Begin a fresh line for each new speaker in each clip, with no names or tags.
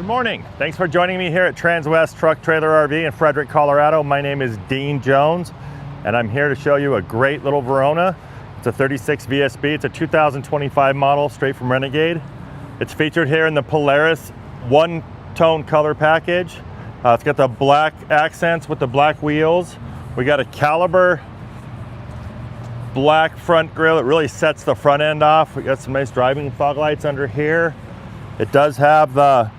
Good morning. Thanks for joining me here at Transwest Truck Trailer RV in Frederick, Colorado. My name is Dean Jones, and I'm here to show you a great little Verona. It's a 36VSB. It's a 2025 model, straight from Renegade. It's featured here in the Polaris one-tone color package. It's got the black accents with the black wheels. We got a caliber black front grille. It really sets the front end off. We got some nice driving fog lights under here. It does have the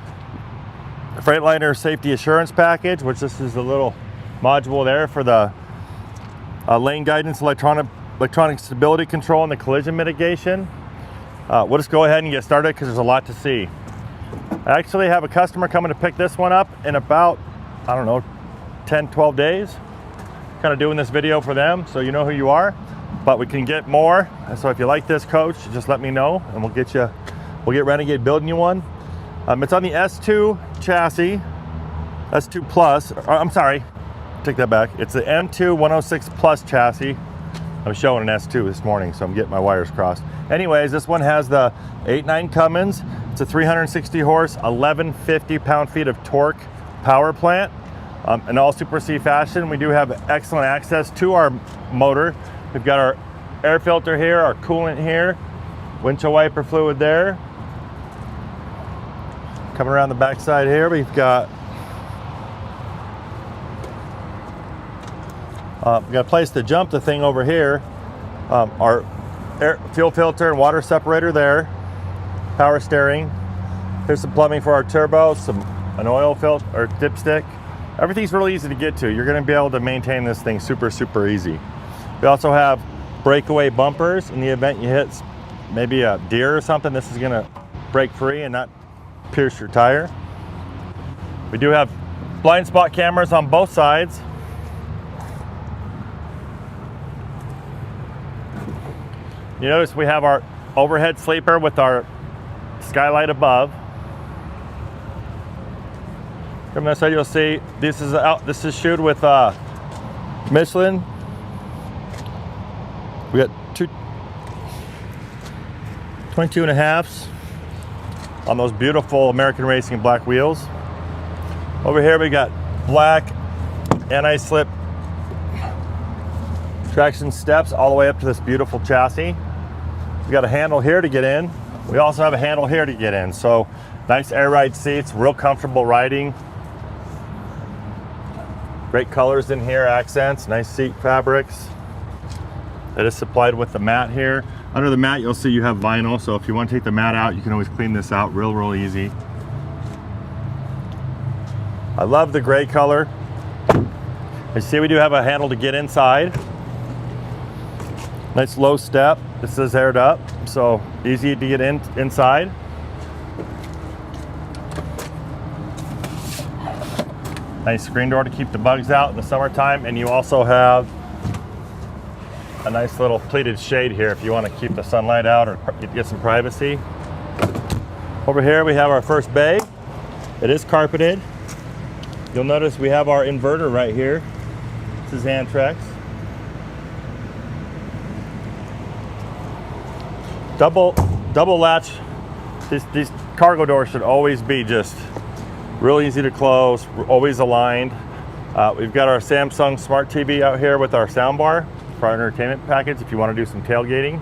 Freightliner safety assurance package, which this is a little module there for the lane guidance, electronic stability control, and the collision mitigation. We'll just go ahead and get started because there's a lot to see. I actually have a customer coming to pick this one up in about, I don't know, 10-12 days. Kind of doing this video for them so you know who you are, but we can get more. So if you like this coach, just let me know and we'll get Renegade building you one. It's on the S2 chassis, S2 Plus. I'm sorry, take that back. It's the M2 106 Plus chassis. I was showing an S2 this morning, so I'm getting my wires crossed. Anyways, this one has the L9 Cummins. It's a 360 horse, 1150 pound-feet of torque power plant. In all Super C fashion, we do have excellent access to our motor. We've got our air filter here, our coolant here, windshield wiper fluid there. Coming around the backside here, we've got a place to jump the thing over here. Our fuel filter and water separator there. Power steering. Here's some plumbing for our turbo, an oil filter or dipstick. Everything's really easy to get to. You're going to be able to maintain this thing super easy. We also have breakaway bumpers in the event you hit maybe a deer or something. This is going to break free and not pierce your tire. We do have blind spot cameras on both sides. You notice we have our overhead sleeper with our skylight above. From this side, you'll see this is shoed with Michelin. We got 22.5s on those beautiful American Racing black wheels. Over here we got black anti-slip traction steps all the way up to this beautiful chassis. We got a handle here to get in. We also have a handle here to get in. So nice air ride seats, real comfortable riding. Great colors in here, accents, nice seat fabrics. It is supplied with the mat here. Under the mat, you'll see you have vinyl, so if you want to take the mat out, you can always clean this out real easy. I love the gray color. As you see, we do have a handle to get inside. Nice low step. This is aired up, so easy to get inside. Nice screen door to keep the bugs out in the summertime, and you also have a nice little pleated shade here if you want to keep the sunlight out or get some privacy. Over here we have our first bay. It is carpeted. You'll notice we have our inverter right here. This is Antrex. Double latch. These cargo doors should always be just real easy to close, always aligned. We've got our Samsung Smart TV out here with our soundbar for our entertainment package if you want to do some tailgating.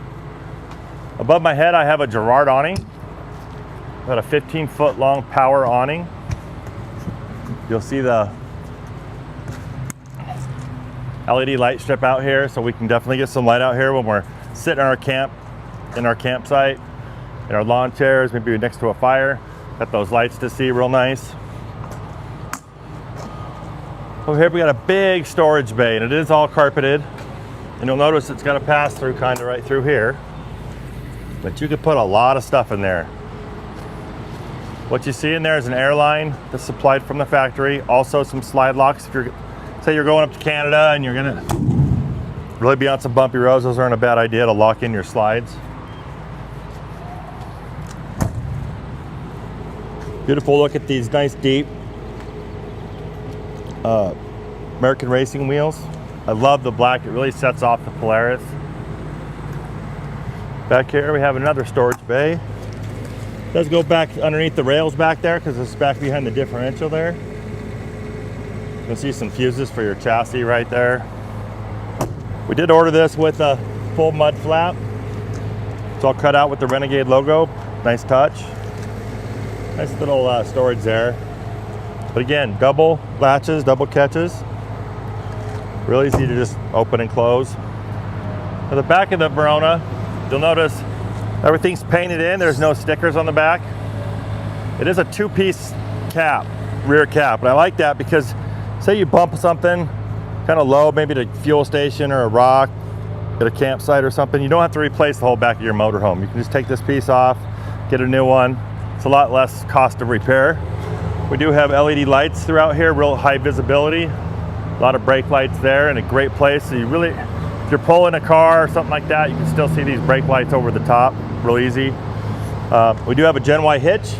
Above my head I have a Girard awning, about a 15-foot long power awning. You'll see the LED light strip out here, so we can definitely get some light out here when we're sitting in our campsite, in our lawn chairs, maybe next to a fire. Got those lights to see real nice. Over here we got a big storage bay, and it is all carpeted. And you'll notice it's got a pass-through kind of right through here. But you could put a lot of stuff in there. What you see in there is an airline that's supplied from the factory. Also some slide locks. If say you're going up to Canada and you're gonna really be on some bumpy roads, those aren't a bad idea to lock in your slides. Beautiful look at these nice deep American Racing wheels. I love the black, it really sets off the Polaris. Back here we have another storage bay. It does go back underneath the rails back there because it's back behind the differential there. You'll see some fuses for your chassis right there. We did order this with a full mud flap. It's all cut out with the Renegade logo. Nice touch. Nice little storage there. But again, double latches, double catches. Real easy to just open and close. At the back of the Verona, you'll notice everything's painted in. There's no stickers on the back. It is a two-piece cap, rear cap. And I like that because say you bump something kind of low, maybe at a fuel station or a rock at a campsite or something, you don't have to replace the whole back of your motorhome. You can just take this piece off, get a new one. It's a lot less cost of repair. We do have LED lights throughout here, real high visibility. A lot of brake lights there, and a great place. So you really, if you're pulling a car or something like that, you can still see these brake lights over the top, real easy. We do have a Gen Y hitch,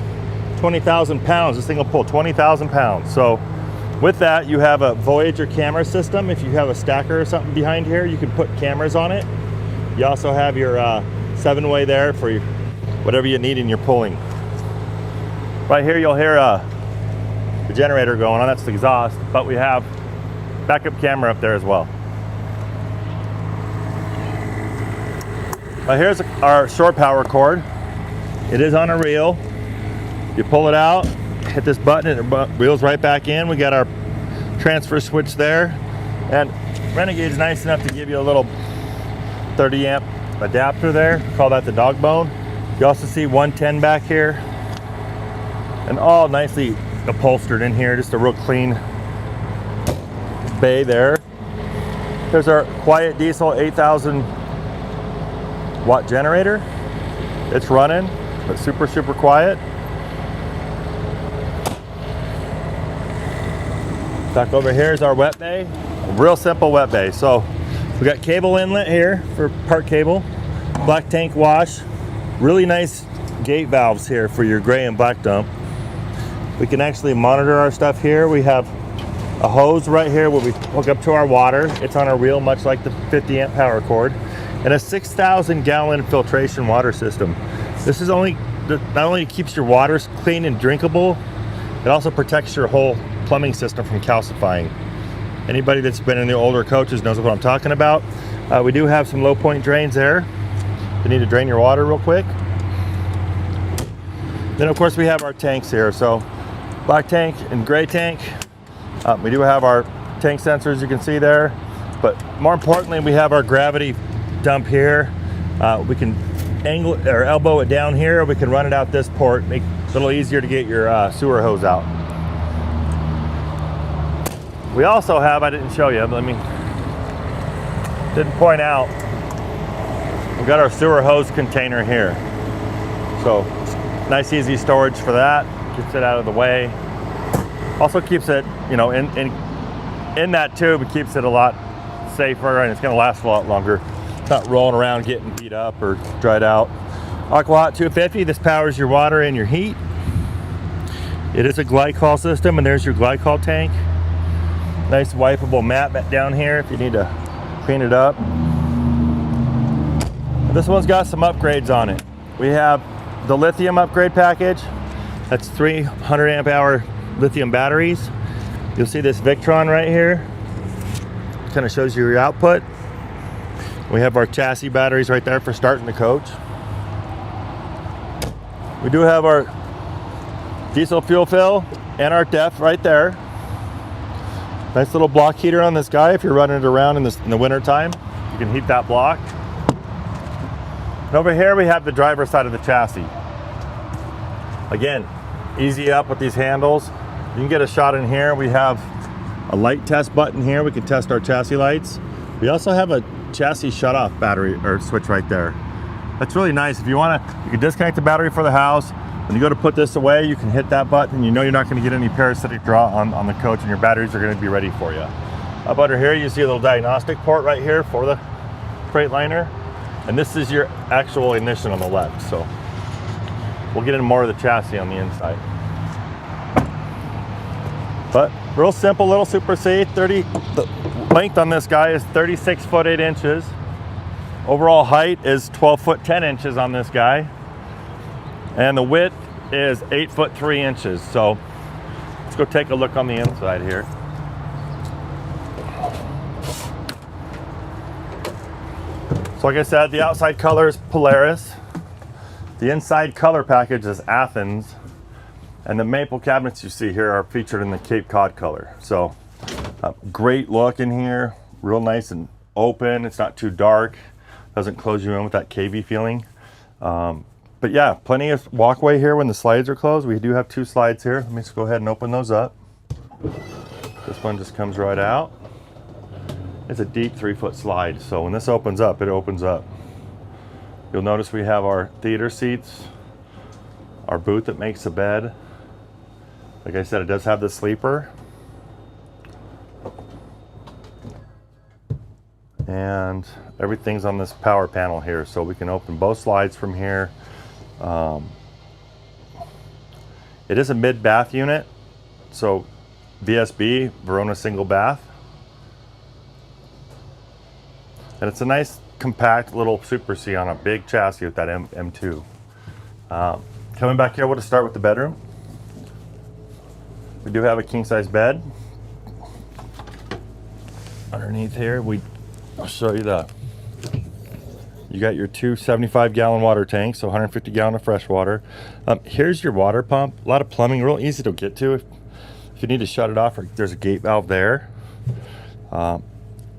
20,000 pounds. This thing will pull 20,000 pounds. So with that, you have a Voyager camera system. If you have a stacker or something behind here, you can put cameras on it. You also have your 7-way there for your, whatever you need in your pulling. Right here, you'll hear the generator going on. That's the exhaust, but we have backup camera up there as well. Here's our shore power cord. It is on a reel. You pull it out, hit this button, and it reels right back in. We got our transfer switch there. And Renegade's nice enough to give you a little 30 amp adapter there. Call that the dog bone. You also see 110 back here. And all nicely upholstered in here. Just a real clean bay there. There's our quiet diesel 8,000 watt generator. It's running, but super quiet. Back over here is our wet bay. A real simple wet bay. So we got cable inlet here for part cable, black tank wash, really nice gate valves here for your gray and black dump. We can actually monitor our stuff here. We have a hose right here where we hook up to our water. It's on a reel, much like the 50 amp power cord, and a 6,000 gallon filtration water system. This is not only keeps your water clean and drinkable, it also protects your whole plumbing system from calcifying. Anybody that's been in the older coaches knows what I'm talking about. We do have some low point drains there. You need to drain your water real quick. Then of course we have our tanks here. So black tank and gray tank. We do have our tank sensors, you can see there. But more importantly, we have our gravity dump here. We can angle or elbow it down here, or we can run it out this port, make it a little easier to get your sewer hose out. We also have, I didn't show you, but didn't point out, we've got our sewer hose container here. So nice easy storage for that, gets it out of the way. Also keeps it, you know, in that tube, it keeps it a lot safer, and it's gonna last a lot longer. It's not rolling around getting beat up or dried out. AquaHot 250, this powers your water and your heat. It is a glycol system, and there's your glycol tank. Nice wipeable mat down here if you need to clean it up. This one's got some upgrades on it. We have the lithium upgrade package. That's 300 amp hour lithium batteries. You'll see this Victron right here. It kind of shows you your output. We have our chassis batteries right there for starting the coach. We do have our diesel fuel fill and our DEF right there. Nice little block heater on this guy if you're running it around in the winter time. You can heat that block. And over here we have the driver's side of the chassis. Again, easy up with these handles. You can get a shot in here. We have a light test button here. We can test our chassis lights. We also have a chassis shut-off battery or switch right there. That's really nice. If you want to, you can disconnect the battery for the house. When you go to put this away, you can hit that button. You know you're not going to get any parasitic draw on the coach, and your batteries are going to be ready for you. Up under here, you see a little diagnostic port right here for the Freightliner. And this is your actual ignition on the left. So we'll get into more of the chassis on the inside. But real simple little Super C. The length on this guy is 36 foot 8 inches. Overall height is 12 foot 10 inches on this guy. And the width is 8 foot 3 inches. So let's go take a look on the inside here. So like I said, the outside color is Polaris. The inside color package is Athens. And the maple cabinets you see here are featured in the Cape Cod color. So great look in here, real nice and open. It's not too dark, doesn't close you in with that cavey feeling. But yeah, plenty of walkway here when the slides are closed. We do have 2 slides here. Let me just go ahead and open those up. This one just comes right out. It's a deep 3-foot slide, so when this opens up, it opens up. You'll notice we have our theater seats, our booth that makes the bed. Like I said, it does have the sleeper. And everything's on this power panel here, so we can open both slides from here. It is a mid-bath unit, so VSB, Verona single bath. And it's a nice compact little Super C on a big chassis with that M2. Coming back here, we'll just start with the bedroom. We do have a king-size bed. Underneath here, I'll show you you got your 2 75-gallon water tanks, so 150 gallon of fresh water. Here's your water pump. A lot of plumbing, real easy to get to. If you need to shut it off, there's a gate valve there.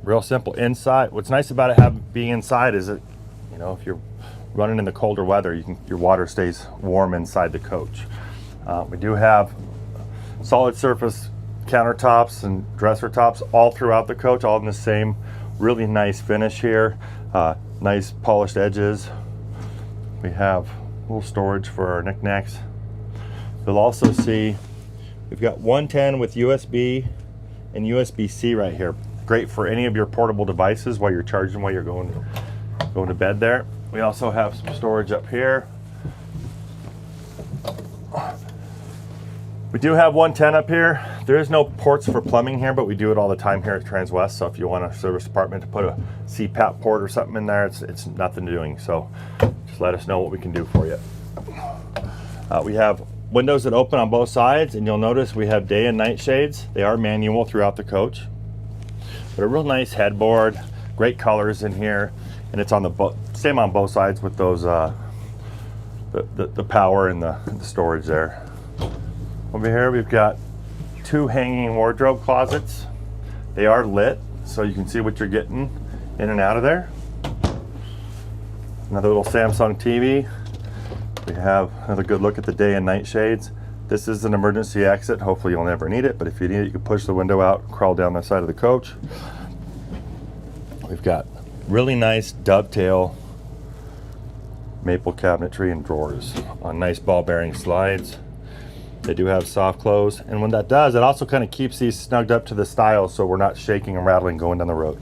Real simple inside. What's nice about it being inside is that, you know, if you're running in the colder weather, your water stays warm inside the coach. We do have solid surface countertops and dresser tops all throughout the coach, all in the same really nice finish here. Nice polished edges. We have a little storage for our knickknacks. You'll also see we've got 110 with USB and USB-C right here. Great for any of your portable devices while you're charging, while you're going to bed there. We also have some storage up here. We do have 110 up here. There is no ports for plumbing here, but we do it all the time here at Transwest. So if you want a service department to put a CPAP port or something in there, it's nothing doing. So just let us know what we can do for you. We have windows that open on both sides, and you'll notice we have day and night shades. They are manual throughout the coach. But a real nice headboard, great colors in here, and it's on the same on both sides with those the power and the storage there. Over here we've got 2 hanging wardrobe closets. They are lit, so you can see what you're getting in and out of there. Another little Samsung TV. We have another good look at the day and night shades. This is an emergency exit. Hopefully you'll never need it, but if you need it, you can push the window out, crawl down the side of the coach. We've got really nice dovetail maple cabinetry and drawers on nice ball bearing slides. They do have soft close, and when that does, it also kind of keeps these snugged up to the style so we're not shaking and rattling going down the road.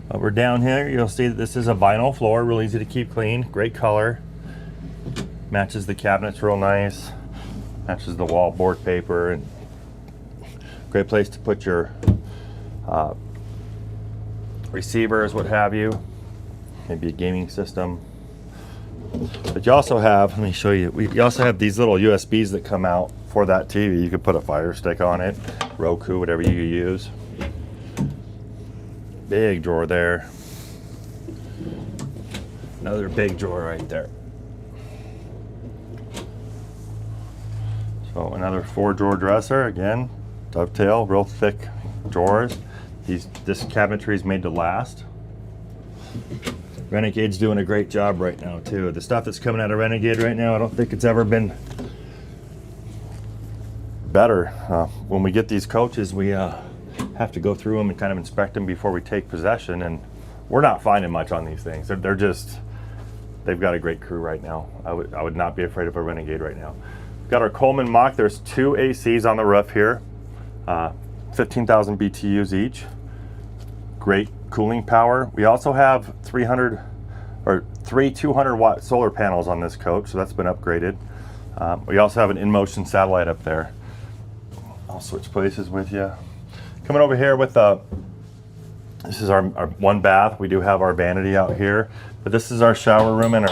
Over down here, you'll see that this is a vinyl floor, real easy to keep clean, great color. Matches the cabinets real nice, matches the wall board paper, and great place to put your receivers, what have you, maybe a gaming system. But you also have, let me show you, you also have these little USBs that come out for that TV. You could put a Fire Stick on it, Roku, whatever you use. Big drawer there. Another big drawer right there. So another 4-drawer dresser, again, dovetail, real thick drawers. This cabinetry is made to last. Renegade's doing a great job right now too. The stuff that's coming out of Renegade right now, I don't think it's ever been better. When we get these coaches, we have to go through them and kind of inspect them before we take possession, and we're not finding much on these things. They've got a great crew right now. I would not be afraid of a Renegade right now. We've got our Coleman Mach. There's 2 ACs on the roof here, 15,000 BTUs each. Great cooling power. We also have 3 200-watt solar panels on this coach, so that's been upgraded. We also have an in-motion satellite up there. I'll switch places with you. Coming over here with a This is our one bath. We do have our vanity out here, but this is our shower room and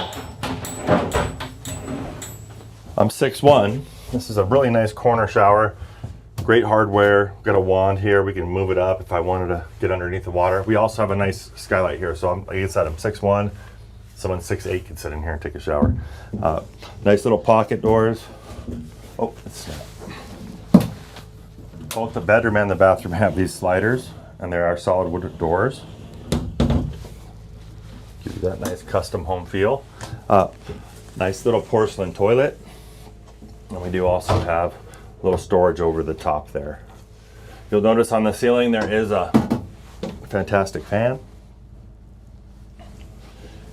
I'm 6'1". This is a really nice corner shower. Great hardware. Got a wand here. We can move it up if I wanted to get underneath the water. We also have a nice skylight here. So like I said, I'm 6'1". Someone 6'8" can sit in here and take a shower. Nice little pocket doors. Oh, it's both the bedroom and the bathroom have these sliders, and there are solid wood doors. Give you that nice custom home feel. Nice little porcelain toilet. And we do also have a little storage over the top there. You'll notice on the ceiling there is a fantastic fan.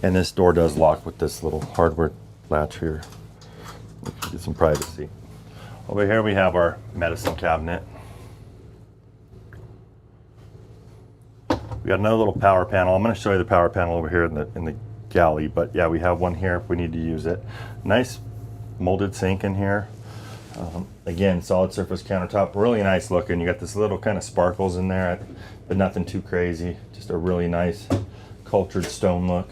And this door does lock with this little hardware latch here. Get some privacy. Over here we have our medicine cabinet. We got another little power panel. I'm going to show you the power panel over here in the galley, but yeah, we have one here if we need to use it. Nice molded sink in here. Again, solid surface countertop, really nice looking. You got this little kind of sparkles in there, but nothing too crazy. Just a really nice cultured stone look.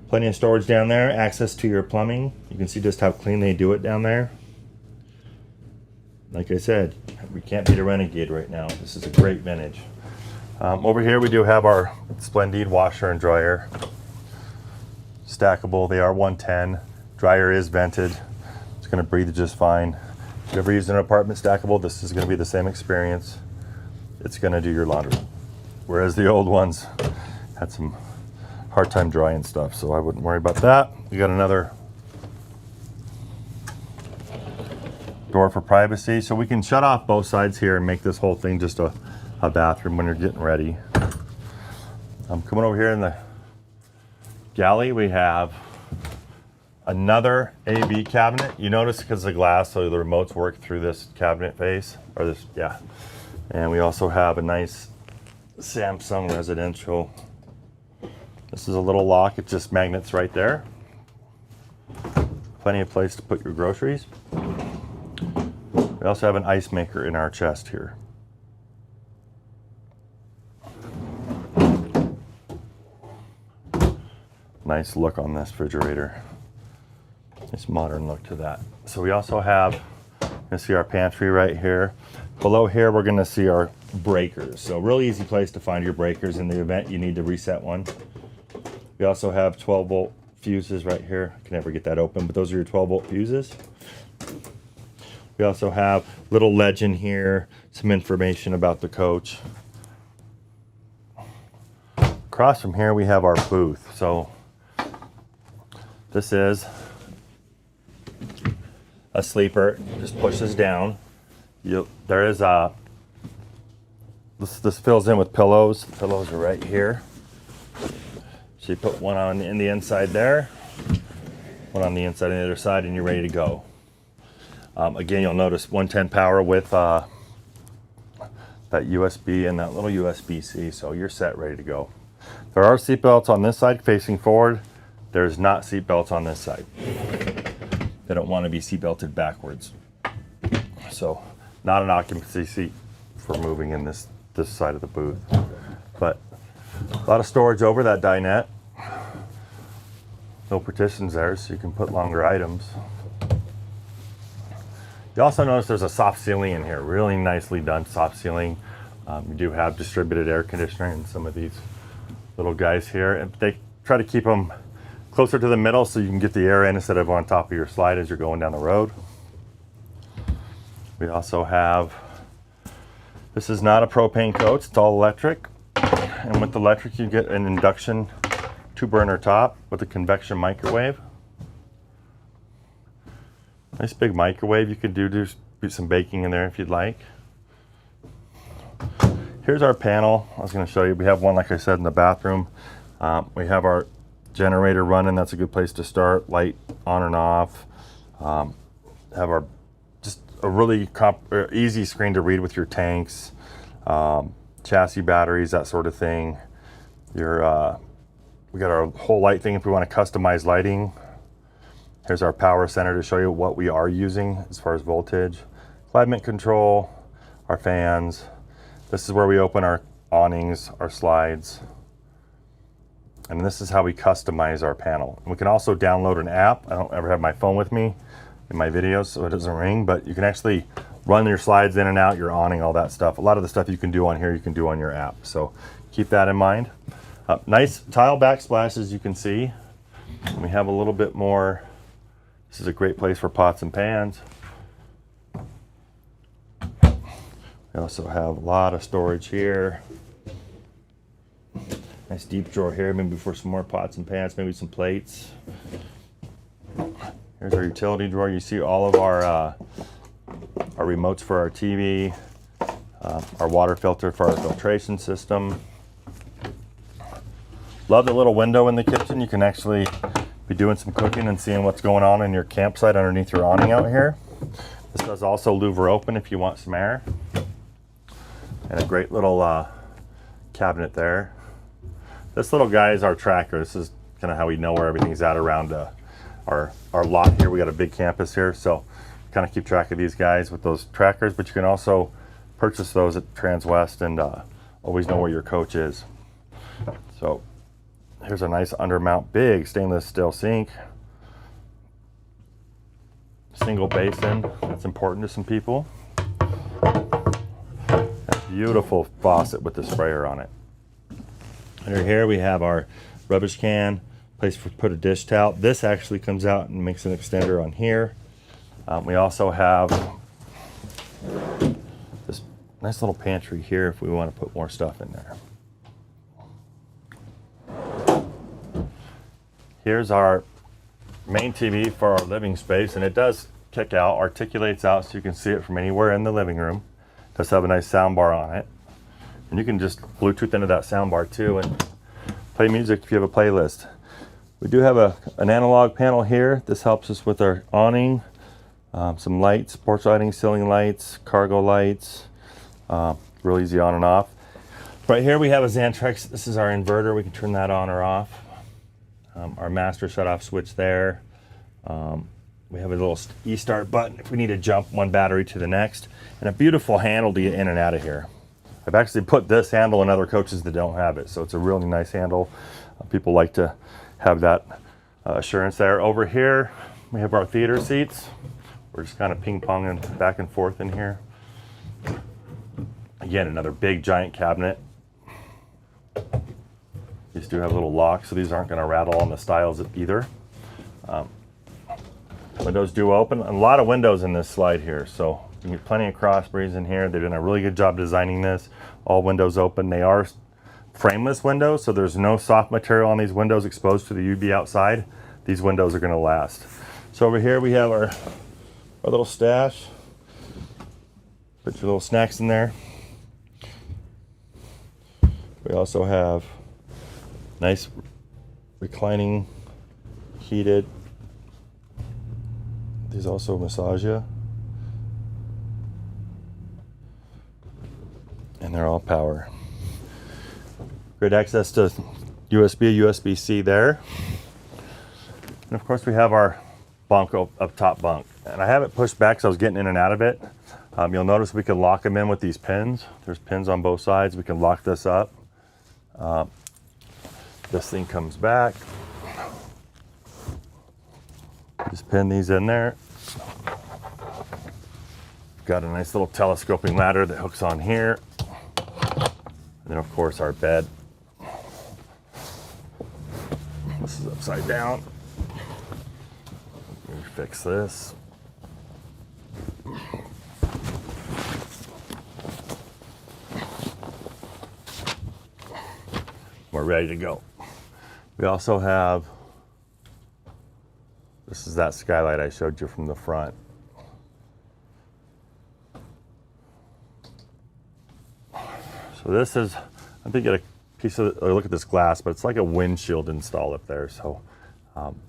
Plenty of storage down there, access to your plumbing. You can see just how clean they do it down there. Like I said, we can't beat a Renegade right now. This is a great vintage. Over here we do have our Splendid washer and dryer. Stackable, they are 110. Dryer is vented. It's gonna breathe just fine. If you ever use an apartment stackable, this is gonna be the same experience. It's gonna do your laundry. Whereas the old ones had some hard time drying stuff, so I wouldn't worry about that. You got another door for privacy, so we can shut off both sides here and make this whole thing just a bathroom when you're getting ready. Coming over here in the galley, we have another AV cabinet. You notice because of the glass, so the remotes work through this cabinet face, or this, yeah. And we also have a nice Samsung residential. This is a little lock, it just magnets right there. Plenty of place to put your groceries. We also have an ice maker in our chest here. Nice look on this refrigerator. Nice modern look to that. So we also have, you can see our pantry right here. Below here, we're gonna see our breakers. So real easy place to find your breakers in the event you need to reset one. We also have 12-volt fuses right here. I can never get that open, but those are your 12-volt fuses. We also have a little legend here, some information about the coach. Across from here, we have our booth. So this is a sleeper, just pushes down. There is a, this fills in with pillows. The pillows are right here. So you put one on in the inside there, one on the inside on the other side, and you're ready to go. Again, you'll notice 110 power with that USB and that little USB-C, so you're set, ready to go. There are seat belts on this side facing forward. There's not seat belts on this side. They don't want to be seat belted backwards. So not an occupancy seat for moving in this side of the booth. But a lot of storage over that dinette. No partitions there, so you can put longer items. You also notice there's a soft ceiling in here, really nicely done soft ceiling. You do have distributed air conditioner in some of these little guys here, and they try to keep them closer to the middle so you can get the air in instead of on top of your slide as you're going down the road. We also have, this is not a propane coach, it's all electric. And with the electric you get an induction 2-burner top with a convection microwave. Nice big microwave. You could do some baking in there if you'd like. Here's our panel. I was going to show you. We have one, like I said, in the bathroom. We have our generator running. That's a good place to start. Light on and off. Have our just a really easy screen to read with your tanks, chassis batteries, that sort of thing. We got our whole light thing if we want to customize lighting. Here's our power center to show you what we are using as far as voltage. Climate control, our fans. This is where we open our awnings, our slides. And this is how we customize our panel. We can also download an app. I don't ever have my phone with me in my videos so it doesn't ring, but you can actually run your slides in and out, your awning, all that stuff. A lot of the stuff you can do on here, you can do on your app. So keep that in mind. Nice tile backsplash, as you can see. And we have a little bit more. This is a great place for pots and pans. We also have a lot of storage here. Nice deep drawer here, maybe for some more pots and pans, maybe some plates. Here's our utility drawer. You see all of our remotes for our TV, our water filter for our filtration system. Love the little window in the kitchen. You can actually be doing some cooking and seeing what's going on in your campsite underneath your awning out here. This does also louver open if you want some air. And a great little cabinet there. This little guy is our tracker. This is kind of how we know where everything's at around our lot here. We got a big campus here, so kind of keep track of these guys with those trackers, but you can also purchase those at Transwest and always know where your coach is. So here's a nice undermount, big stainless steel sink. Single basin, that's important to some people. A beautiful faucet with the sprayer on it. Under here we have our rubbish can, place for put a dish towel. This actually comes out and makes an extender on here. We also have this nice little pantry here if we want to put more stuff in there. Here's our main TV for our living space, and it does kick out, articulates out so you can see it from anywhere in the living room. It does have a nice sound bar on it. And you can just Bluetooth into that sound bar too and play music if you have a playlist. We do have an analog panel here. This helps us with our awning, some lights, porch lighting, ceiling lights, cargo lights, real easy on and off. Right here we have a Xantrex. This is our inverter. We can turn that on or off. Our master shut-off switch there. We have a little e-start button if we need to jump one battery to the next, and a beautiful handle to get in and out of here. I've actually put this handle in other coaches that don't have it, so it's a really nice handle. People like to have that assurance there. Over here, we have our theater seats. We're just kind of ping-ponging back and forth in here. Again, another big giant cabinet. These do have little locks, so these aren't going to rattle on the styles either. Windows do open. A lot of windows in this slide here, so you can get plenty of cross breeze in here. They're doing a really good job designing this. All windows open. They are frameless windows, so there's no soft material on these windows exposed to the UV outside. These windows are going to last. So over here we have our little stash. Put your little snacks in there. We also have nice reclining, heated. These also massage you. And they're all power. Great access to USB, USB-C there. And of course we have our bunk up top bunk. And I have it pushed back so I was getting in and out of it. You'll notice we can lock them in with these pins. There's pins on both sides. We can lock this up. This thing comes back. Just pin these in there. Got a nice little telescoping ladder that hooks on here. And then of course our bed. This is upside down. Let me fix this. We're ready to go. We also have, this is that skylight I showed you from the front. So this is, I think, get a piece of, look at this glass, but it's like a windshield installed up there. So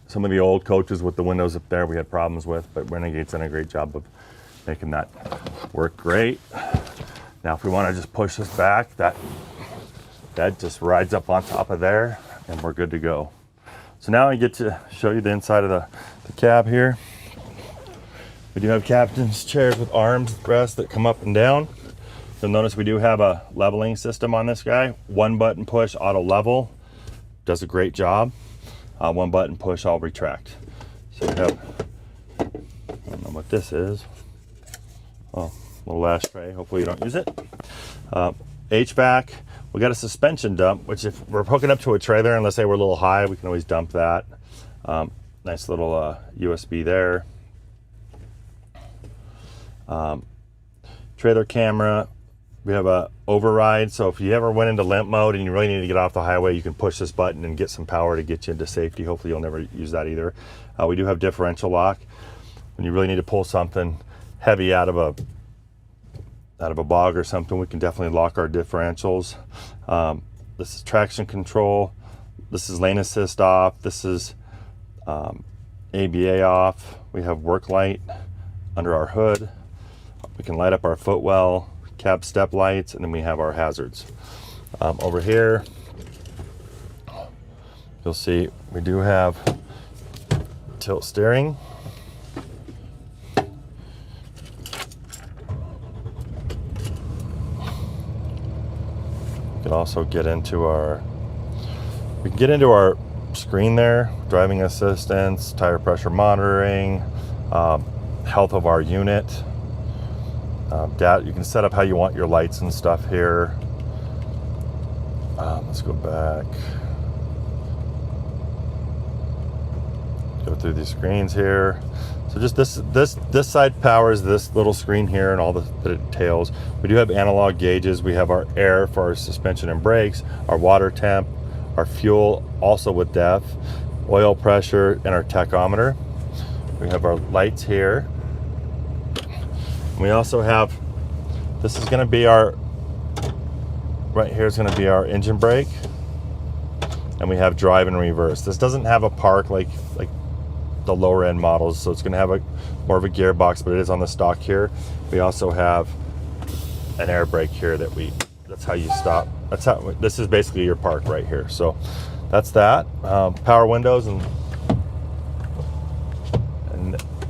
some of the old coaches with the windows up there we had problems with, but Renegade's done a great job of making that work great. Now if we want to just push this back, that just rides up on top of there and we're good to go. So now I get to show you the inside of the cab here. We do have captain's chairs with arms, rests that come up and down. You'll notice we do have a leveling system on this guy. One button push, auto level. Does a great job. One button push, I'll retract. So we have, I don't know what this is. Oh, little ashtray. Hopefully you don't use it. HVAC. We got a suspension dump, which if we're hooking up to a trailer, and let's say we're a little high, we can always dump that. Nice little USB there. Trailer camera. We have a override, so if you ever went into limp mode and you really need to get off the highway, you can push this button and get some power to get you into safety. Hopefully you'll never use that either. We do have differential lock. When you really need to pull something heavy out of a bog or something, we can definitely lock our differentials. This is traction control. This is lane assist off. This is ABA off. We have work light under our hood. We can light up our footwell, cab step lights, and then we have our hazards. Over here, you'll see we do have tilt steering. We can also get into our, screen there, driving assistance, tire pressure monitoring, health of our unit. You can set up how you want your lights and stuff here. Let's go back. Go through these screens here. So just this side powers this little screen here and all that it entails. We do have analog gauges. We have our air for our suspension and brakes, our water temp, our fuel, also with depth, oil pressure, and our tachometer. We have our lights here. We also have, this is going to be our, right here is going to be our engine brake, and we have drive and reverse. This doesn't have a park like the lower end models, so it's going to have more of a gearbox, but it is on the stock here. We also have an air brake here that's how you stop. This is basically your park right here. So that's that. Power windows and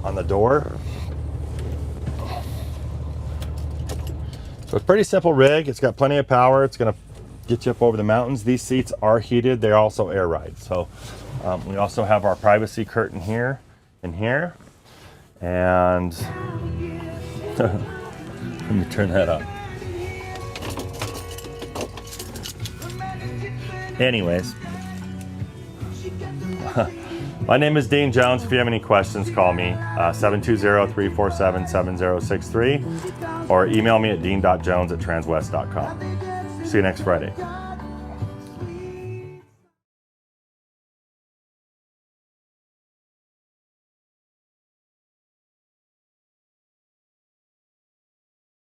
on the door. So it's a pretty simple rig. It's got plenty of power. It's going to get you up over the mountains. These seats are heated. They're also air ride. So we also have our privacy curtain here and here. And let me turn that on. Anyways, my name is Dean Jones. If you have any questions, call me 720-347-7063 or email me at dean.jones@transwest.com. See you next Friday.